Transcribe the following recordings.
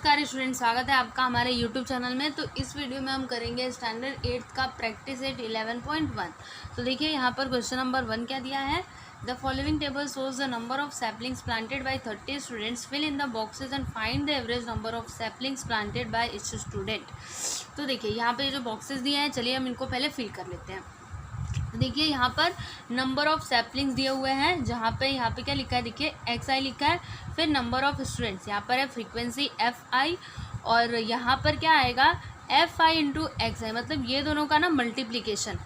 नमस्कार स्टूडेंट, स्वागत है आपका हमारे यूट्यूब चैनल में। तो इस वीडियो में हम करेंगे स्टैंडर्ड 8th का प्रैक्टिस सेट 11.1। तो देखिए यहाँ पर क्वेश्चन नंबर 1 क्या दिया है। The following table shows the number of saplings planted by 30 students, fill in the boxes and find the average number of saplings planted by each student. तो देखिए यहाँ पर जो बॉक्सेज दिए हैं, चलिए हम इनको पहले फिल कर लेते हैं। देखिए यहाँ पर नंबर ऑफ सैपलिंग्स दिए हुए हैं, जहाँ पे यहाँ पे क्या लिखा है, देखिए XI लिखा है। फिर नंबर ऑफ स्टूडेंट्स यहाँ पर है फ्रीक्वेंसी FI, और यहाँ पर क्या आएगा FI इंटू XI, मतलब ये दोनों का ना मल्टीप्लीकेशन।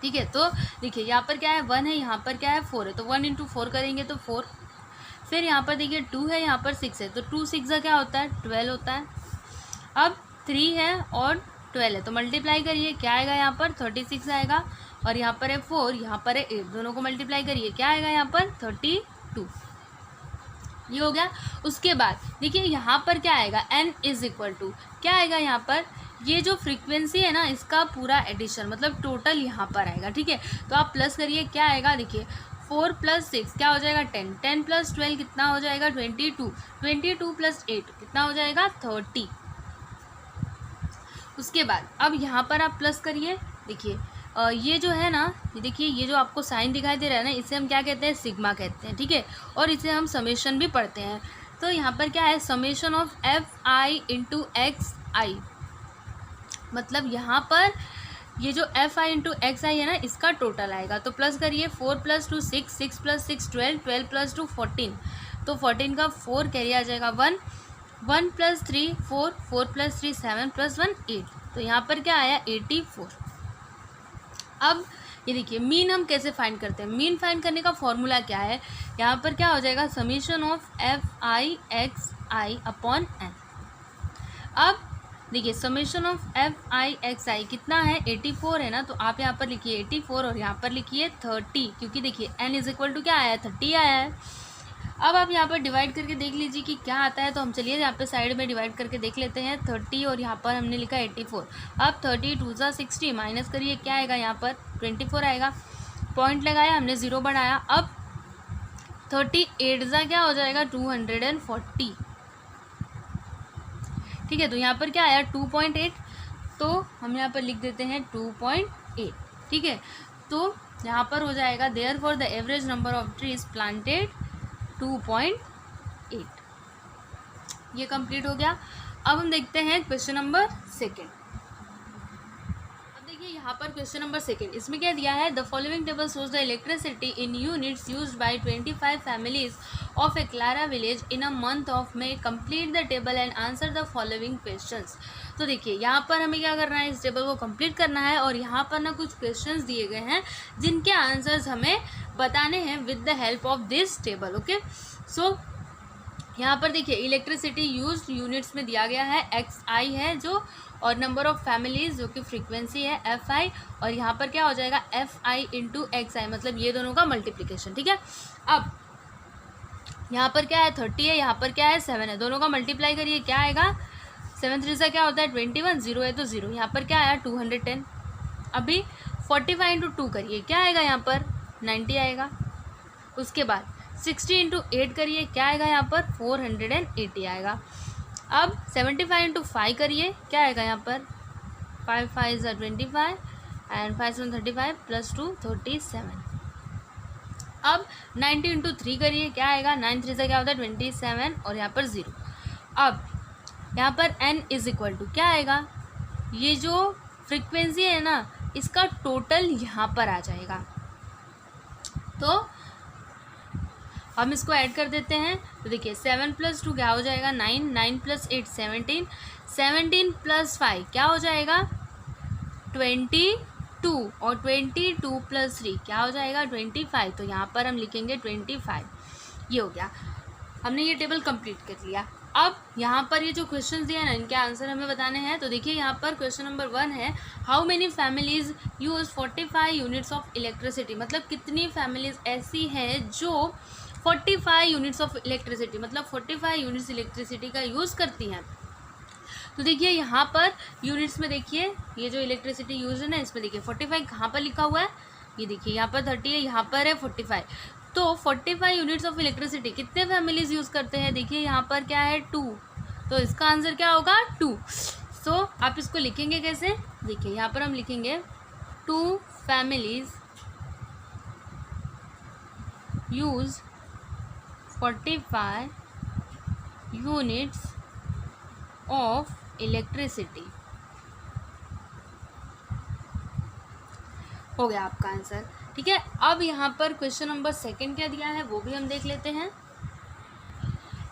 ठीक है, तो देखिए यहाँ पर क्या है 1 है, यहाँ पर क्या है 4 है, तो 1 इंटू 4 करेंगे तो 4। फिर यहाँ पर देखिए 2 है, यहाँ पर 6 है, तो 2 6 का क्या होता है 12 होता है। अब 3 है और 12 है, तो मल्टीप्लाई करिए, क्या आएगा यहाँ पर 36 आएगा। और यहाँ पर है 4, यहाँ पर है 8, दोनों को मल्टीप्लाई करिए, क्या आएगा यहाँ पर 32। ये हो गया। उसके बाद देखिए यहाँ पर क्या आएगा n इज इक्वल टू क्या आएगा यहाँ पर, ये जो फ्रीक्वेंसी है ना इसका पूरा एडिशन, मतलब टोटल यहाँ पर आएगा। ठीक है, तो आप प्लस करिए, क्या आएगा देखिए 4 + 6 क्या हो जाएगा 10, 10 + 12 कितना हो जाएगा 22, 22 + 8 कितना हो जाएगा 30। उसके बाद अब यहाँ पर आप प्लस करिए, देखिए ये जो है ना, ये देखिए ये जो आपको साइन दिखाई दे रहा है ना, इसे हम क्या कहते हैं सिग्मा कहते हैं। ठीक है, और इसे हम समेशन भी पढ़ते हैं। तो यहाँ पर क्या है summation of FI into XI, मतलब यहाँ पर ये जो FI इंटू XI है ना इसका टोटल आएगा। तो प्लस करिए, 4 + 2 6, 6 + 6 12, 12 + 2 14, तो 14 का 4 कैरी आ जाएगा 1, 1 + 3 4, 4 + 3 7 + 1 8, तो यहाँ पर क्या आया 84। अब ये देखिए मीन हम कैसे फाइंड करते हैं। मीन फाइंड करने का फॉर्मूला क्या है, यहाँ पर क्या हो जाएगा summation of FI XI upon n। अब देखिए समीशन ऑफ FI XI कितना है 84 है ना, तो आप यहाँ पर लिखिए 84 और यहाँ पर लिखिए 30, क्योंकि देखिए n इज इक्वल टू क्या आया 30 आया है। अब आप यहाँ पर डिवाइड करके देख लीजिए कि क्या आता है। तो हम चलिए यहाँ पे साइड में डिवाइड करके देख लेते हैं 30 और यहाँ पर हमने लिखा 84। अब 30 2 × 60 माइनस करिए, क्या आएगा यहाँ पर 24 आएगा। पॉइंट लगाया हमने, 0 बढ़ाया। अब 38 क्या हो जाएगा 240। ठीक है, तो यहाँ पर क्या आया 2.8, तो हम यहाँ पर लिख देते हैं 2.8। ठीक है, तो यहाँ पर हो जाएगा therefore the average number of trees planted 2.8। ये कंप्लीट हो गया। अब हम देखते हैं क्वेश्चन नंबर 2। अब देखिए यहाँ पर क्वेश्चन नंबर 2, इसमें क्या दिया है, the following table shows the electricity in units used by 25 families of A Clara village in a month of May. Complete the table and answer the following questions. तो देखिए यहाँ पर हमें क्या करना है, इस टेबल को कंप्लीट करना है, और यहाँ पर ना कुछ क्वेश्चंस दिए गए हैं जिनके आंसर्स हमें बताने हैं with the help of this table. Okay, so यहाँ पर देखिए इलेक्ट्रिसिटी यूज्ड यूनिट्स में दिया गया है XI है जो, और नंबर ऑफ फैमिलीज जो कि फ्रीक्वेंसी है FI, और यहाँ पर क्या हो जाएगा FI इंटू XI, मतलब ये दोनों का मल्टीप्लिकेशन। ठीक है, अब यहाँ पर क्या है 30 है, यहाँ पर क्या है 7 है, दोनों का मल्टीप्लाई करिए, क्या आएगा 7 3 क्या होता है 21, 0 है तो 0, यहाँ पर क्या आया 210। अभी 45 इंटू 2 करिए, क्या आएगा यहाँ पर 90 आएगा। उसके बाद 60 इंटू 8 करिए, क्या आएगा यहाँ पर 480 आएगा। अब 75 इंटू 5 करिए, क्या आएगा यहाँ पर 5 5 25 एंड 5 7 35 + 2 37। अब 90 इंटू 3 करिए, क्या आएगा 9 3 क्या होता है 27 और यहाँ पर 0। अब यहाँ पर n इज इक्वल टू क्या आएगा, ये जो फ्रीक्वेंसी है ना इसका टोटल यहाँ पर आ जाएगा। तो हम इसको ऐड कर देते हैं। तो देखिए 7 + 2 क्या हो जाएगा 9, 9 + 8 17, 17 + 5 क्या हो जाएगा 22, और 22 + 3 क्या हो जाएगा 25, तो यहाँ पर हम लिखेंगे 25। ये हो गया, हमने ये टेबल कंप्लीट कर लिया। अब यहाँ पर ये जो क्वेश्चन दिए हैं ना इनके आंसर हमें बताने हैं। तो देखिए यहाँ पर क्वेश्चन नंबर 1 है, how many families use 45 units of electricity, मतलब कितनी फैमिलीज ऐसी हैं जो 45 यूनिट्स ऑफ इलेक्ट्रिसिटी, मतलब 45 यूनिट्स इलेक्ट्रिसिटी का यूज़ करती हैं। तो देखिए यहाँ पर यूनिट्स में देखिए ये जो इलेक्ट्रिसिटी यूज है ना इसमें देखिए 45 कहाँ पर लिखा हुआ है, ये देखिए यहाँ पर 30 है, यहाँ पर है 45। तो 45 यूनिट्स ऑफ इलेक्ट्रिसिटी कितने फैमिलीज यूज़ करते हैं, देखिए यहाँ पर क्या है 2, तो इसका आंसर क्या होगा 2। सो आप इसको लिखेंगे कैसे, देखिए यहाँ पर हम लिखेंगे 2 families use 45 units of electricity। हो गया आपका आंसर। ठीक है, अब यहाँ पर क्वेश्चन नंबर 2 क्या दिया है वो भी हम देख लेते हैं।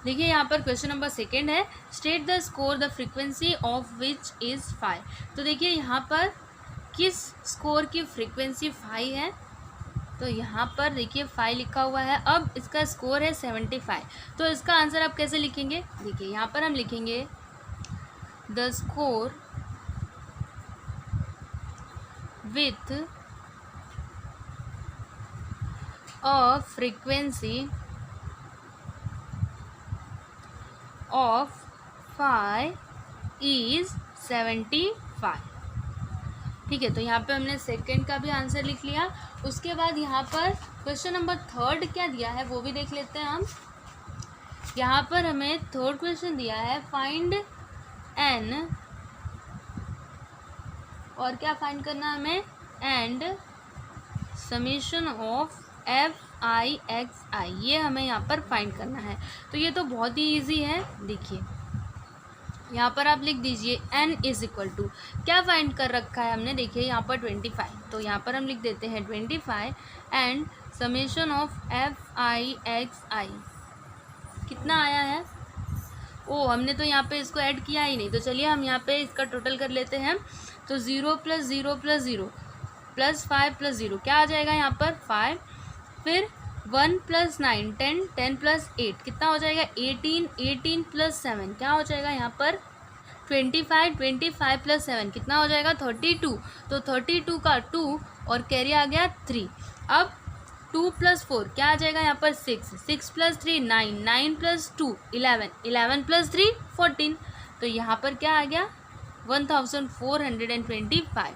देखिए यहाँ पर क्वेश्चन नंबर 2 है, state the score the frequency of which is 5। तो देखिए यहाँ पर किस स्कोर की फ्रीक्वेंसी 5 है, तो यहाँ पर देखिए 5 लिखा हुआ है। अब इसका स्कोर है 75, तो इसका आंसर आप कैसे लिखेंगे, देखिए यहाँ पर हम लिखेंगे the score with a frequency of 5 is 75। ठीक है, तो यहाँ पे हमने 2 का भी आंसर लिख लिया। उसके बाद यहाँ पर क्वेश्चन नंबर 3 क्या दिया है वो भी देख लेते हैं हम। यहाँ पर हमें 3rd क्वेश्चन दिया है, फाइंड एन, और क्या फाइंड करना है हमें, एंड समेशन ऑफ FIXI, ये हमें यहाँ पर फाइंड करना है। तो ये तो बहुत ही इजी है। देखिए यहाँ पर आप लिख दीजिए n इज इक्वल टू, क्या फाइंड कर रखा है हमने, देखिए यहाँ पर 25, तो यहाँ पर हम लिख देते हैं 25 एंड समेशन ऑफ FIXI कितना आया है, ओ हमने तो यहाँ पे इसको ऐड किया ही नहीं, तो चलिए हम यहाँ पे इसका टोटल कर लेते हैं। तो 0 + 0 + 0 + 5 + 0 क्या आ जाएगा यहाँ पर 5, फिर 1 + 9 10 10 + 8 कितना हो जाएगा 18 18 + 7 क्या हो जाएगा यहाँ पर 25 25 + 7 कितना हो जाएगा 32। तो 32 का 2 और कैरी आ गया 3। अब 2 + 4 क्या आ जाएगा यहाँ पर 6 6 + 3 9 9 + 2 11 11 + 3 14। तो यहाँ पर क्या आ गया 1425।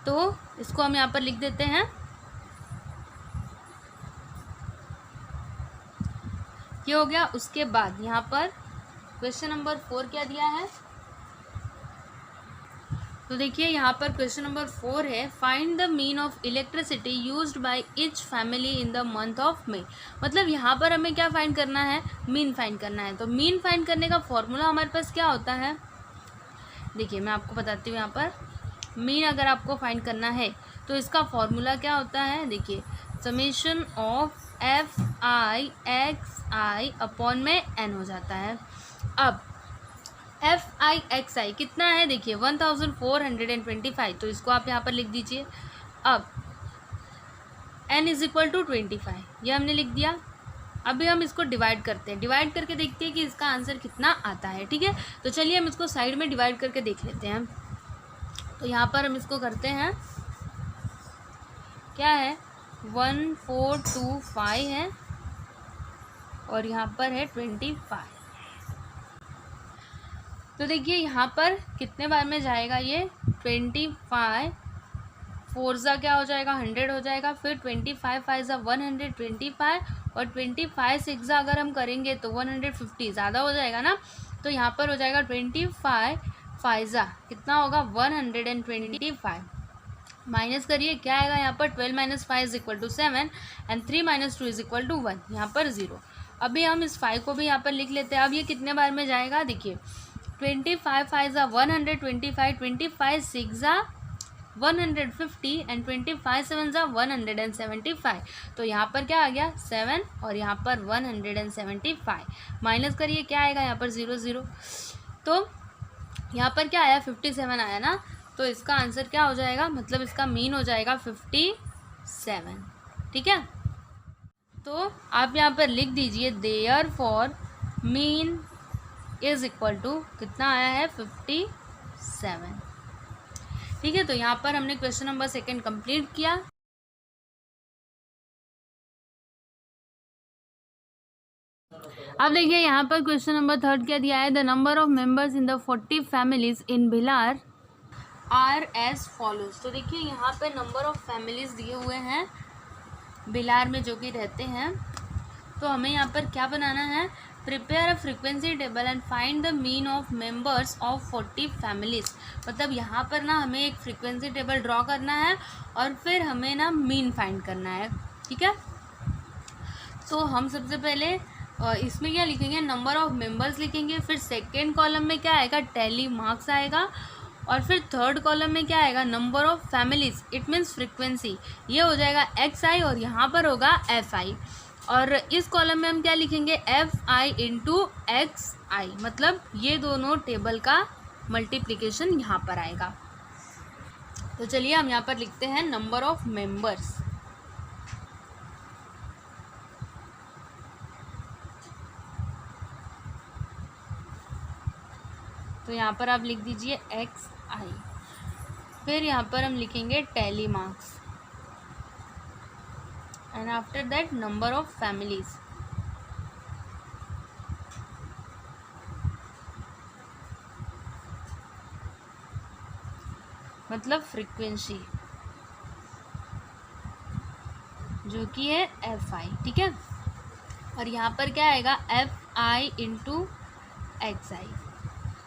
तो इसको हम यहाँ पर लिख देते हैं। ये हो गया। उसके बाद यहाँ पर क्वेश्चन नंबर 4 क्या दिया है, तो देखिए यहाँ पर क्वेश्चन नंबर 4 है, find the mean of electricity used by each family in the month of May. मतलब यहाँ पर हमें क्या फाइंड करना है, मीन फाइंड करना है। तो मीन फाइंड करने का फॉर्मूला हमारे पास क्या होता है, देखिए मैं आपको बताती हूँ। यहाँ पर मीन अगर आपको फाइंड करना है तो इसका फॉर्मूला क्या होता है, देखिए समेशन ऑफ FIXI अपॉन में n हो जाता है। अब FIXI कितना है, देखिए 1425, तो इसको आप यहाँ पर लिख दीजिए। अब n = 25 ये हमने लिख दिया। अभी हम इसको डिवाइड करते हैं, डिवाइड करके देखते हैं कि इसका आंसर कितना आता है। ठीक है, तो चलिए हम इसको साइड में डिवाइड करके देख लेते हैं। तो यहाँ पर हम इसको करते हैं, क्या है 1425 है और यहाँ पर है 25। तो देखिए यहाँ पर कितने बार में जाएगा ये 25 4 ज़ा क्या हो जाएगा 100 हो जाएगा, फिर 25 5 ज़ा 125 और 25 6 ज़ा अगर हम करेंगे तो 150 ज़्यादा हो जाएगा ना। तो यहाँ पर हो जाएगा 25 5 ज़ा कितना होगा 125। माइनस करिए क्या आएगा यहाँ पर 12 - 5 = 7 एंड 3 - 2 = 1, यहाँ पर 0। अभी हम इस 5 को भी यहाँ पर लिख लेते हैं। अब ये कितने बार में जाएगा, देखिए 25 5 ज़ा 125 25 6 ज़ा 150 एंड 25 7 ज़ा 175। तो यहाँ पर क्या आ गया 7 और यहाँ पर 175। माइनस करिए क्या आएगा यहाँ पर 0 0। तो यहाँ पर क्या आया 57 आया ना। तो इसका आंसर क्या हो जाएगा, मतलब इसका मीन हो जाएगा 57। ठीक है, तो आप यहाँ पर लिख दीजिए therefore mean is equal to कितना आया है 57। ठीक है, तो यहाँ पर हमने क्वेश्चन नंबर 2 कंप्लीट किया। अब देखिए यहाँ पर क्वेश्चन नंबर 3 क्या दिया है, the number of members in the 40 families in Bhilar are as follows. तो देखिए यहाँ पे नंबर ऑफ फैमिलीज दिए हुए हैं भिलार में जो कि रहते हैं। तो हमें यहाँ पर क्या बनाना है prepare a frequency table and find the mean of members of 40 families. मतलब यहाँ पर ना हमें एक फ्रीक्वेंसी टेबल ड्रॉ करना है और फिर हमें ना मीन फाइंड करना है, ठीक है। तो हम सबसे पहले इसमें क्या लिखेंगे, नंबर ऑफ मेंबर्स लिखेंगे, फिर सेकेंड कॉलम में क्या आएगा, टैली मार्क्स आएगा, और फिर थर्ड कॉलम में क्या आएगा, number of families, it means frequency, ये हो जाएगा XI और यहाँ पर होगा FI। और इस कॉलम में हम क्या लिखेंगे, FI इंटू XI, मतलब ये दोनों टेबल का मल्टीप्लिकेशन यहाँ पर आएगा। तो चलिए हम यहाँ पर लिखते हैं नंबर ऑफ मेंबर्स। तो यहाँ पर आप लिख दीजिए XI, फिर यहाँ पर हम लिखेंगे tally marks and after that number of families. मतलब फ्रीक्वेंसी जो कि है FI, ठीक है। और यहाँ पर क्या आएगा, FI इंटू XI,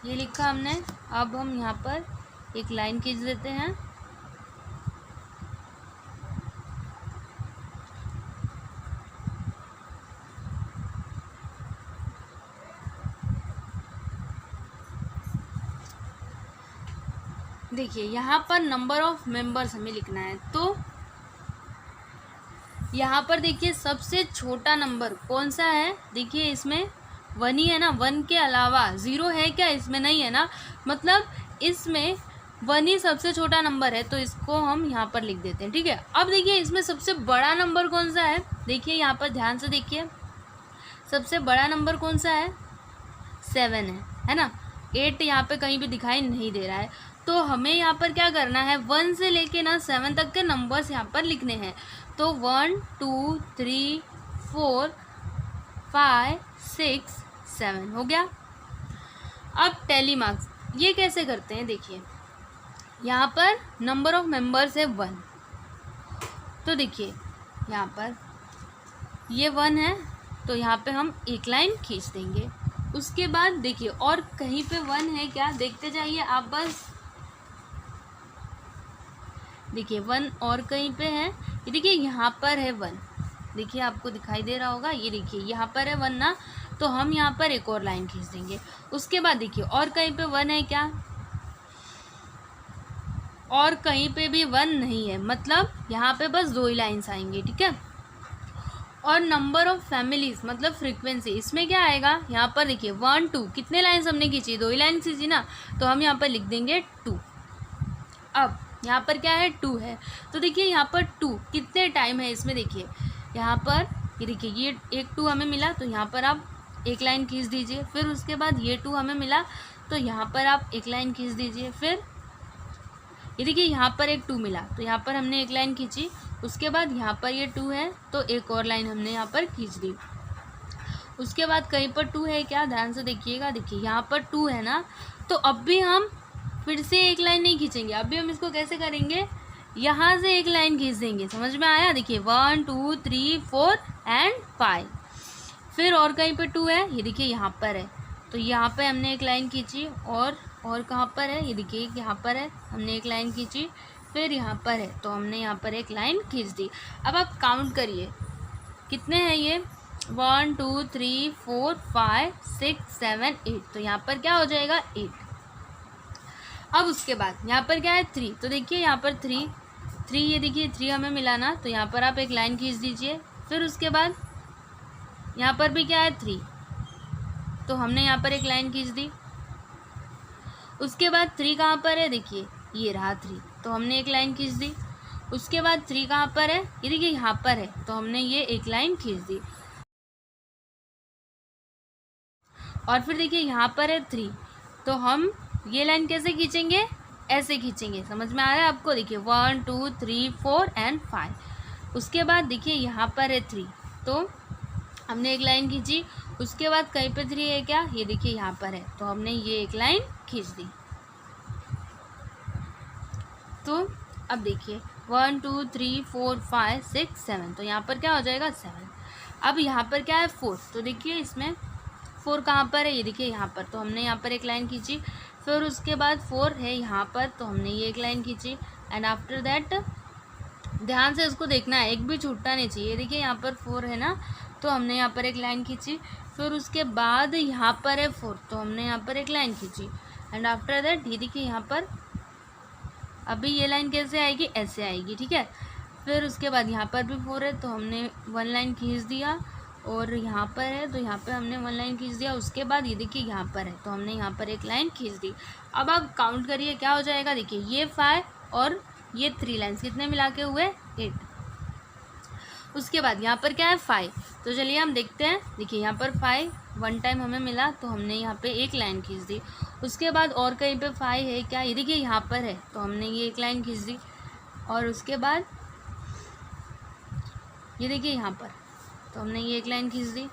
ये लिखा हमने। अब हम यहाँ पर एक लाइन खींच देते हैं। देखिए यहाँ पर नंबर ऑफ मेंबर्स हमें लिखना है, तो यहाँ पर देखिए सबसे छोटा नंबर कौन सा है, देखिए इसमें 1 ही है ना, 1 के अलावा 0 है क्या, इसमें नहीं है ना, मतलब इसमें 1 ही सबसे छोटा नंबर है, तो इसको हम यहाँ पर लिख देते हैं, ठीक है। अब देखिए इसमें सबसे बड़ा नंबर कौन सा है, देखिए यहाँ पर ध्यान से देखिए, सबसे बड़ा नंबर कौन सा है, 7 है ना, 8 यहाँ पे कहीं भी दिखाई नहीं दे रहा है। तो हमें यहाँ पर क्या करना है, 1 से लेके ना 7 तक के नंबर्स यहाँ पर लिखने हैं। तो 1 2 3 4 5 6 7 हो गया। अब टैली मार्क्स ये कैसे करते हैं, देखिए यहाँ पर नंबर ऑफ मेंबर्स है 1, तो देखिए यहाँ पर ये 1 है, तो यहाँ पे हम एक लाइन खींच देंगे। उसके बाद देखिए और कहीं पे 1 है क्या, देखते जाइए आप बस, देखिए 1 और कहीं पे है, ये देखिए यहाँ पर है 1, देखिए आपको दिखाई दे रहा होगा, ये देखिए यहाँ पर है 1 ना, तो हम यहाँ पर एक और लाइन खींच देंगे। उसके बाद देखिए और कहीं पे 1 है क्या, और कहीं पे भी 1 नहीं है, मतलब यहाँ पे बस 2 ही लाइन्स आएंगी, ठीक है। और नंबर ऑफ फैमिलीज मतलब फ्रीक्वेंसी, इसमें क्या आएगा, यहाँ पर देखिए 1 2 कितने लाइन्स हमने खींची, 2 ही लाइन खींची ना, तो हम यहाँ पर लिख देंगे 2। अब यहाँ पर क्या है, 2 है, तो देखिए यहाँ पर 2 कितने टाइम है इसमें, देखिए यहाँ पर ये देखिए ये एक 2 हमें मिला, तो यहाँ पर आप एक लाइन खींच दीजिए, फिर उसके बाद ये 2 हमें मिला, तो यहाँ पर आप एक लाइन खींच दीजिए, फिर ये देखिए यहाँ पर एक 2 मिला, तो यहाँ पर हमने एक लाइन खींची, उसके बाद यहाँ पर ये 2 है, तो एक और लाइन हमने यहाँ पर खींच दी। उसके बाद कहीं पर 2 है क्या, ध्यान से देखिएगा, देखिए यहाँ पर 2 है ना, तो अब भी हम फिर से एक लाइन नहीं खींचेंगे, अभी हम इसको कैसे करेंगे, यहाँ से एक लाइन खींच देंगे, समझ में आया, देखिए 1 2 3 4 एंड 5, फिर और कहीं पे 2 है, ये देखिए यहाँ पर है, तो यहाँ पे हमने एक लाइन खींची, और कहाँ पर है, ये देखिए यहाँ पर है, हमने एक लाइन खींची, फिर यहाँ पर है, तो हमने यहाँ पर एक लाइन खींच दी। अब आप काउंट करिए कितने हैं ये, 1 2 3 4 5 6 7 8, तो यहाँ पर क्या हो जाएगा 8। अब उसके बाद यहाँ पर क्या है 3, तो देखिए यहाँ पर 3 ये देखिए 3 हमें मिला ना, तो यहाँ पर आप एक लाइन खींच दीजिए, फिर उसके बाद यहाँ पर भी क्या है 3, तो हमने यहाँ पर एक लाइन खींच दी। उसके बाद 3 कहाँ पर है, देखिए ये रहा 3, तो हमने एक लाइन खींच दी। उसके बाद 3 कहाँ पर है, ये देखिए यहाँ पर है, तो हमने ये एक लाइन खींच दी। और फिर देखिए यहाँ पर है 3, तो हम ये लाइन कैसे खींचेंगे, ऐसे खींचेंगे, समझ में आ रहा है आपको, देखिए 1 2 3 4 एंड 5। उसके बाद देखिए यहाँ पर है 3, तो हमने एक लाइन खींची। उसके बाद कहीं पे 3 है क्या, ये देखिए यहाँ पर है, तो हमने ये एक लाइन खींच दी। तो अब देखिए 1 2 3 4 5 6 7, तो यहाँ पर क्या हो जाएगा 7। अब यहाँ पर क्या है 4, तो देखिए इसमें 4 कहाँ पर है, ये देखिए यहाँ पर, तो हमने यहाँ पर एक लाइन खींची। फिर उसके बाद 4 है यहाँ पर, तो हमने ये एक लाइन खींची। एंड आफ्टर दैट ध्यान से इसको देखना है, एक भी छूटना नहीं चाहिए। देखिए यहाँ पर 4 है ना, तो हमने यहाँ पर एक लाइन खींची। फिर उसके बाद यहाँ पर है 4, तो हमने यहाँ पर एक लाइन खींची। एंड आफ्टर दैट ये देखिए यहाँ पर, अभी ये लाइन कैसे आएगी, ऐसे आएगी, ठीक है। फिर उसके बाद यहाँ पर भी 4 है, तो हमने 1 लाइन खींच दिया। और यहाँ पर है, तो यहाँ पर हमने 1 लाइन खींच दिया। उसके बाद ये देखिए यहाँ पर है, तो हमने यहाँ पर एक लाइन खींच दी। अब आप काउंट करिए क्या हो जाएगा। देखिए ये 5 और ये 3 लाइन्स कितने मिला के हुए, 8। उसके बाद यहाँ पर क्या है, 5। तो चलिए हम देखते हैं। देखिए यहाँ पर 5 1 टाइम हमें मिला, तो हमने यहाँ पे एक लाइन खींच दी। उसके बाद और कहीं पे 5 है क्या, ये देखिए यहाँ पर है, तो हमने ये एक लाइन खींच दी। और उसके बाद ये देखिए यहाँ पर, तो हमने ये एक लाइन खींच दी।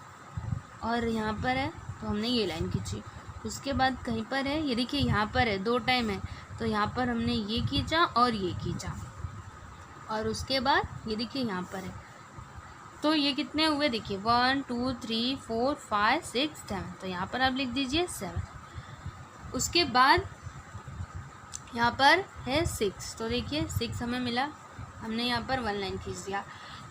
और यहाँ पर है, तो हमने ये लाइन खींची। उसके बाद कहीं पर है, ये देखिए यहाँ पर है, 2 टाइम है, तो यहाँ पर हमने ये खींचा और ये खींचा। और उसके बाद ये देखिए यहाँ पर है, तो ये कितने हुए, देखिए 1 2 3 4 5 6 7, तो यहाँ पर आप लिख दीजिए 7। उसके बाद यहाँ पर है 6, तो देखिए 6 हमें मिला, हमने यहाँ पर 1 लाइन खींच दिया।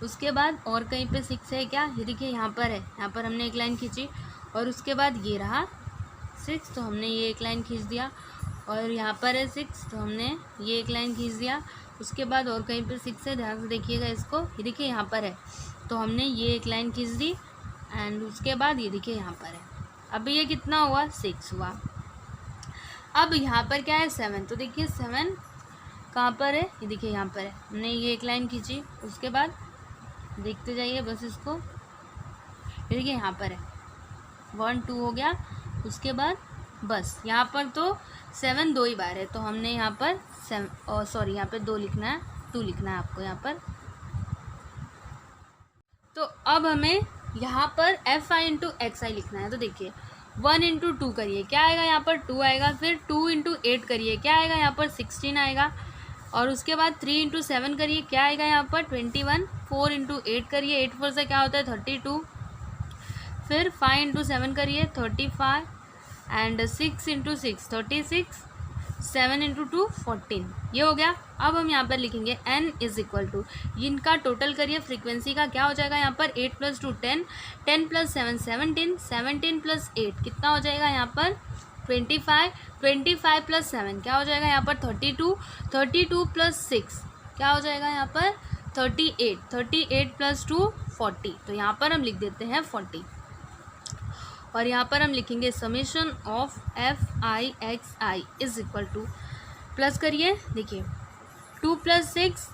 उसके बाद और कहीं पे 6 है क्या, ये देखिए यहाँ पर है, यहाँ पर हमने एक लाइन खींची। और उसके बाद ये रहा 6, तो हमने ये एक लाइन खींच दिया। और यहाँ पर है 6, तो हमने ये एक लाइन खींच दिया। उसके बाद और कहीं पे 6 है, ध्यान से देखिएगा इसको, ये देखिए यहाँ पर है, तो हमने ये एक लाइन खींच दी। एंड उसके बाद ये देखिए यहाँ पर है, अभी ये कितना हुआ, 6 हुआ। अब यहाँ पर क्या है, 7, तो देखिए 7 कहाँ पर है, ये देखिए यहाँ पर है, हमने ये एक लाइन खींची। उसके बाद देखते जाइए बस इसको, ये देखिए यहाँ पर है, 1 2 हो गया। उसके बाद बस यहाँ पर तो 7 2 ही बार है, तो हमने यहाँ पर 7 सॉरी यहाँ पे 2 लिखना है, 2 लिखना है आपको यहाँ पर। तो अब हमें यहाँ पर fi इंटू xi लिखना है। तो देखिए 1 इंटू 2 करिए, क्या आएगा, यहाँ पर 2 आएगा। फिर 2 इंटू 8 करिए, क्या आएगा, यहाँ पर 16 आएगा। और उसके बाद 3 इंटू 7 करिए, क्या आएगा, यहाँ पर 21। 4 इंटू 8 करिए, 8 4 से क्या होता है, 32। फिर 5 इंटू 7 करिए, 35। And 6 into 6 36। 7 इंटू 2 14, ये हो गया। अब हम यहाँ पर लिखेंगे n इज इक्वल टू, इनका टोटल करिए फ्रीक्वेंसी का, क्या हो जाएगा यहाँ पर 8 + 2 10, 10 + 7 17, 17 + 8 कितना हो जाएगा यहाँ पर 25, 25 + 7 क्या हो जाएगा यहाँ पर 32, 32 + 6 क्या हो जाएगा यहाँ पर 38, 38 + 2 40, तो यहाँ पर हम लिख देते हैं 40। और यहाँ पर हम लिखेंगे summation of fi xi is equal to, plus करिए, देखिए 2 + 6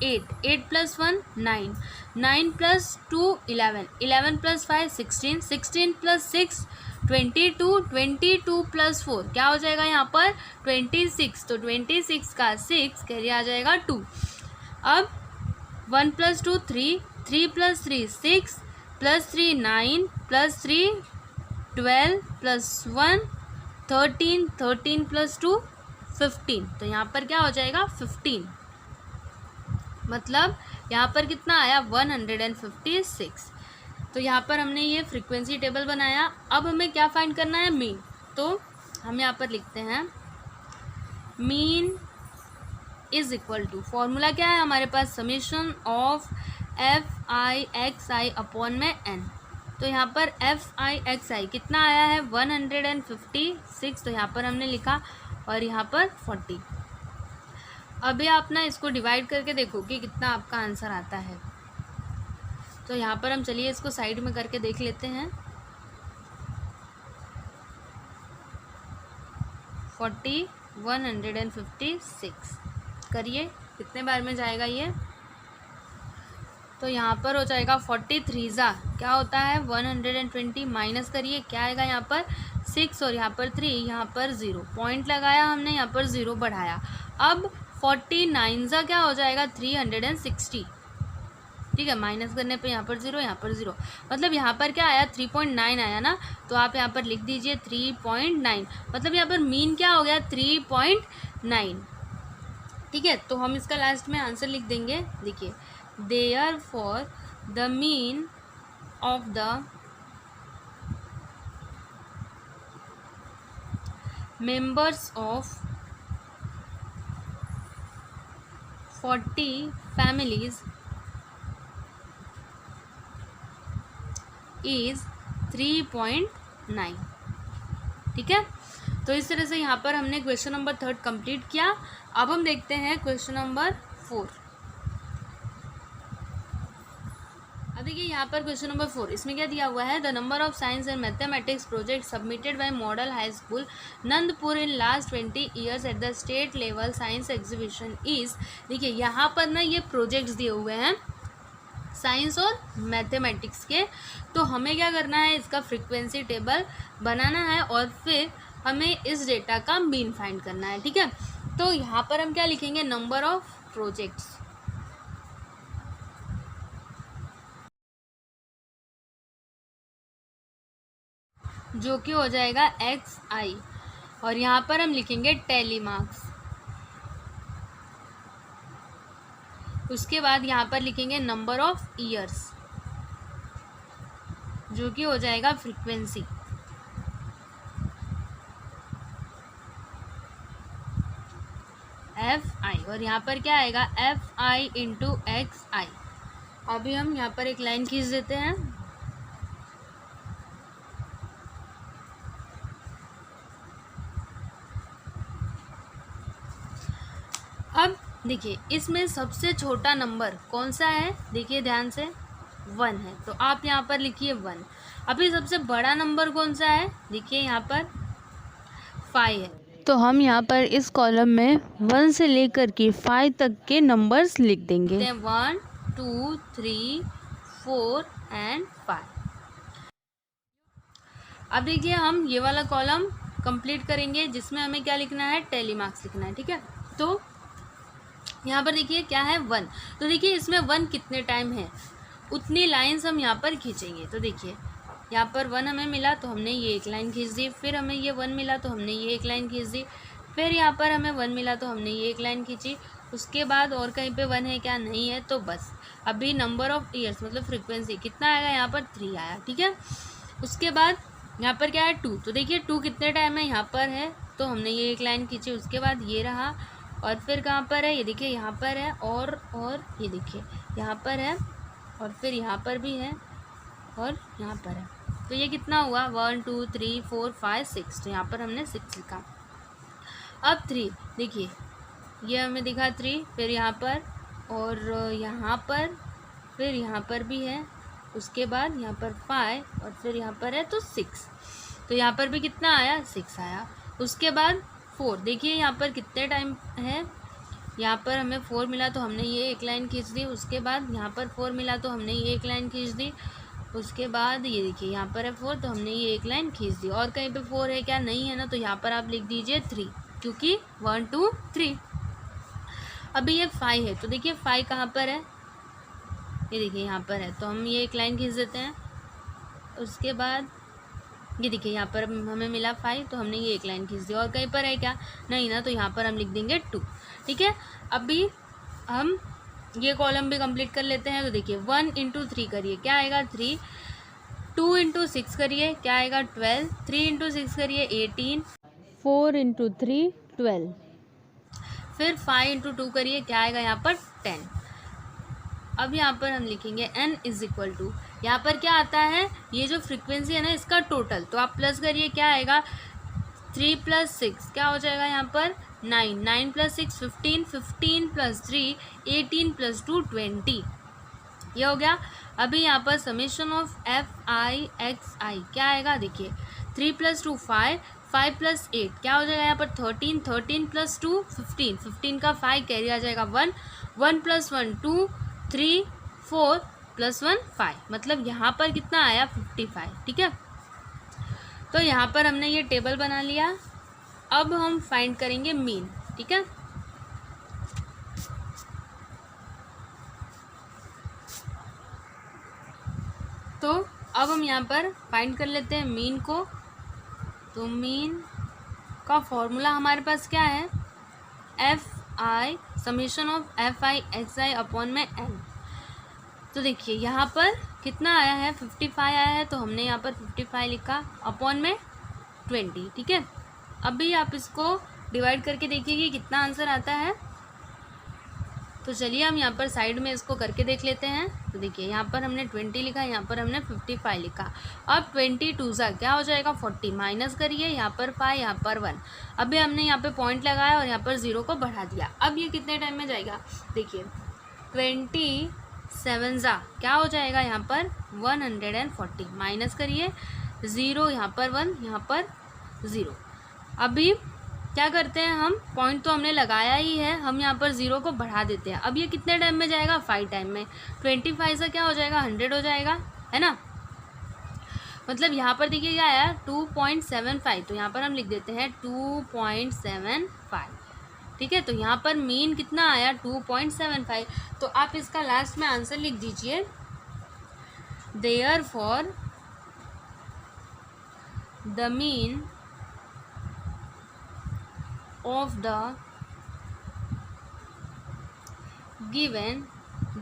8, 8 + 1 9, 9 + 2 11, 11 + 5 16, 16 + 6 22, 22 + 4 क्या हो जाएगा यहाँ पर 26, तो 26 का 6 कैरी आ जाएगा 2। अब 1 + 2 3, 3 + 3 6, +3 9, +3 12 + 1 13, 13 + 2 15, तो यहाँ पर क्या हो जाएगा 15, मतलब यहाँ पर कितना आया 156। तो यहाँ पर हमने ये फ्रीक्वेंसी टेबल बनाया। अब हमें क्या फाइंड करना है, मीन। तो हम यहाँ पर लिखते हैं mean is equal to, formula क्या है हमारे पास, summation of fi xi upon में n। तो यहाँ पर fi xi कितना आया है 156, तो यहाँ पर हमने लिखा, और यहाँ पर 40। अभी आप ना इसको डिवाइड करके देखो कि कितना आपका आंसर आता है। तो यहाँ पर हम चलिए इसको साइड में करके देख लेते हैं। 40 156 करिए, कितने बार में जाएगा ये, तो यहाँ पर हो जाएगा 43 ज़ा क्या होता है 120, माइनस करिए, क्या आएगा यहाँ पर 6 और यहाँ पर 3, यहाँ पर 0 पॉइंट लगाया हमने, यहाँ पर 0 बढ़ाया। अब 49 ज़ा क्या हो जाएगा 360, ठीक है, माइनस करने पे यहाँ पर 0, यहाँ पर 0, मतलब यहाँ पर क्या आया 3.9 आया ना, तो आप यहाँ पर लिख दीजिए 3.9, मतलब यहाँ पर मीन क्या हो गया 3.9, ठीक है। तो हम इसका लास्ट में आंसर लिख देंगे, देखिए therefore the mean of the members of 40 families is 3.9। ठीक है, तो इस तरह से यहाँ पर हमने क्वेश्चन नंबर 3 कंप्लीट किया। अब हम देखते हैं क्वेश्चन नंबर 4। अब देखिए यहाँ पर क्वेश्चन नंबर 4, इसमें क्या दिया हुआ है, the number of science and mathematics project submitted by model high school Nandpur in last 20 years at the state level science exhibition is. देखिए यहाँ पर ना ये प्रोजेक्ट्स दिए हुए हैं साइंस और मैथमेटिक्स के, तो हमें क्या करना है, इसका फ्रीक्वेंसी टेबल बनाना है और फिर हमें इस डेटा का मीन फाइंड करना है। ठीक है, तो यहाँ पर हम क्या लिखेंगे, नंबर ऑफ प्रोजेक्ट्स, जो कि हो जाएगा XI, और यहाँ पर हम लिखेंगे टैली मार्क्स। उसके बाद यहाँ पर लिखेंगे नंबर ऑफ ईयर्स, जो कि हो जाएगा फ्रीक्वेंसी। FI, और यहाँ पर क्या आएगा, FI इंटू XI। अभी हम यहाँ पर एक लाइन खींच देते हैं। अब देखिए इसमें सबसे छोटा नंबर कौन सा है, देखिए ध्यान से, 1 है, तो आप यहाँ पर लिखिए 1। अभी सबसे बड़ा नंबर कौन सा है, देखिए यहाँ पर 5 है, तो हम यहाँ पर इस कॉलम में 1 से लेकर के 5 तक के नंबर्स लिख देंगे। 1 2 3 4 एंड 5। अब देखिए हम ये वाला कॉलम कंप्लीट करेंगे जिसमें हमें क्या लिखना है, टैली मार्क्स लिखना है। ठीक है, तो यहाँ पर देखिए क्या है, 1, तो देखिए इसमें 1 कितने टाइम है उतनी लाइंस हम यहाँ पर खींचेंगे। तो देखिए यहाँ पर 1 हमें मिला तो हमने ये एक लाइन खींच दी, फिर हमें ये 1 मिला तो हमने ये एक लाइन खींच दी, फिर यहाँ पर हमें 1 मिला तो हमने ये एक लाइन खींची। उसके बाद और कहीं पे 1 है क्या, नहीं है, तो बस अभी नंबर ऑफ ईयर्स मतलब फ्रीक्वेंसी कितना आएगा, यहाँ पर 3 आया। ठीक है, उसके बाद यहाँ पर क्या है, 2, तो देखिए 2 कितने टाइम है, यहाँ पर है, तो हमने ये एक लाइन खींची। उसके बाद ये रहा, और फिर कहाँ पर है, ये देखिए यहाँ पर है, और ये देखिए यहाँ पर है, और फिर यहाँ पर भी है, और यहाँ पर है, तो ये कितना हुआ, 1 2 3 4 5 6, तो यहाँ पर हमने 6 लिखा। अब 3, देखिए ये हमें दिखा 3, फिर यहाँ पर, और यहाँ पर, फिर यहाँ पर भी है, उसके बाद यहाँ पर 5, और फिर यहाँ पर है तो 6, तो यहाँ पर भी कितना आया, 6 आया। उसके बाद 4, देखिए यहाँ पर कितने टाइम है, यहाँ पर हमें 4 मिला तो हमने ये एक लाइन खींच दी। उसके बाद यहाँ पर 4 मिला तो हमने ये एक लाइन खींच दी। उसके बाद ये देखिए यहाँ पर है 4, तो हमने ये एक लाइन खींच दी। और कहीं पे 4 है क्या, नहीं है ना, तो यहाँ पर आप लिख दीजिए 3, क्योंकि 1 2 3। अभी ये 5 है, तो देखिए 5 कहाँ पर है, ये देखिए यहाँ पर है, तो हम ये एक लाइन खींच देते हैं। उसके बाद ये देखिए यहाँ पर हमें मिला 5, तो हमने ये एक लाइन खींच दी। और कहीं पर है क्या, नहीं ना, तो यहाँ पर हम लिख देंगे 2। ठीक है, अभी हम ये कॉलम भी कंप्लीट कर लेते हैं। तो देखिए 1 इंटू 3 करिए, क्या आएगा 3, 2 इंटू 6 करिए, क्या आएगा 12, 3 इंटू 6 करिए 18, 4 इंटू 3 12, फिर 5 इंटू 2 करिए, क्या आएगा यहाँ पर 10। अब यहाँ पर हम लिखेंगे n इज इक्वल टू, यहाँ पर क्या आता है, ये जो फ्रीक्वेंसी है ना इसका टोटल, तो आप प्लस करिए, क्या आएगा 3 + 6, क्या हो जाएगा यहाँ पर 9, 9 + 6 15, 15 + 3 18 + 2 20, ये हो गया। अभी यहाँ पर समेशन ऑफ FI XI क्या आएगा, देखिए 3 + 2 5, 5 + 8 क्या हो जाएगा यहाँ पर 13, 13 + 2 15, 15 का 5 कैरी आ जाएगा 1, 1 + 1 2, 3 4 + 1 5, मतलब यहाँ पर कितना आया 55। ठीक है, तो यहाँ पर हमने ये टेबल बना लिया। अब हम फाइंड करेंगे मीन। ठीक है, तो अब हम यहाँ पर फाइंड कर लेते हैं मीन को। तो मीन का फॉर्मूला हमारे पास क्या है, FI summation of FI XI upon में n। तो देखिए यहाँ पर कितना आया है 55 आया है, तो हमने यहाँ पर 55 लिखा अपॉन में 20। ठीक है, अभी आप इसको डिवाइड करके देखिए कि कितना आंसर आता है। तो चलिए हम यहाँ पर साइड में इसको करके देख लेते हैं। तो देखिए यहाँ पर हमने 20 लिखा, यहाँ पर हमने 55 लिखा। अब 22 सा क्या हो जाएगा 40, माइनस करिए, यहाँ पर 5, यहाँ पर 1। अभी हमने यहाँ पे पॉइंट लगाया और यहाँ पर 0 को बढ़ा दिया। अब ये कितने टाइम में जाएगा, देखिए 27 सा क्या हो जाएगा यहाँ पर 140, माइनस करिए, 0 यहाँ पर 1, यहाँ पर 0। अभी क्या करते हैं हम, पॉइंट तो हमने लगाया ही है, हम यहाँ पर 0 को बढ़ा देते हैं। अब ये कितने टाइम में जाएगा 5 टाइम में। 25 से क्या हो जाएगा 100 हो जाएगा, है ना। मतलब यहाँ पर देखिए क्या आया 2.75, तो यहाँ पर हम लिख देते हैं 2.75, ठीक है। तो यहाँ पर मीन कितना आया 2.75। तो आप इसका लास्ट में आंसर लिख दीजिए, therefore the mean of the given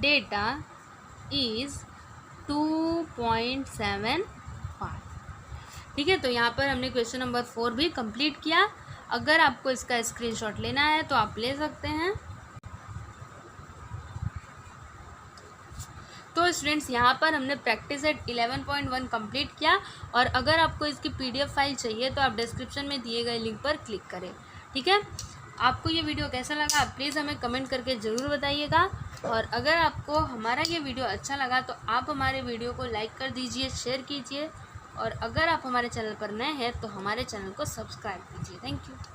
data is 2.75, ठीक है। तो यहाँ पर हमने क्वेश्चन नंबर 4 भी कंप्लीट किया। अगर आपको इसका स्क्रीनशॉट लेना है तो आप ले सकते हैं। तो स्टूडेंट्स यहाँ पर हमने प्रैक्टिस सेट 11.1 कंप्लीट किया। और अगर आपको इसकी PDF फाइल चाहिए तो आप डिस्क्रिप्शन में दिए गए लिंक पर क्लिक करें, ठीक है। आपको ये वीडियो कैसा लगा आप प्लीज़ हमें कमेंट करके ज़रूर बताइएगा। और अगर आपको हमारा ये वीडियो अच्छा लगा तो आप हमारे वीडियो को लाइक कर दीजिए, शेयर कीजिए। और अगर आप हमारे चैनल पर नए हैं तो हमारे चैनल को सब्सक्राइब कीजिए। Thank you.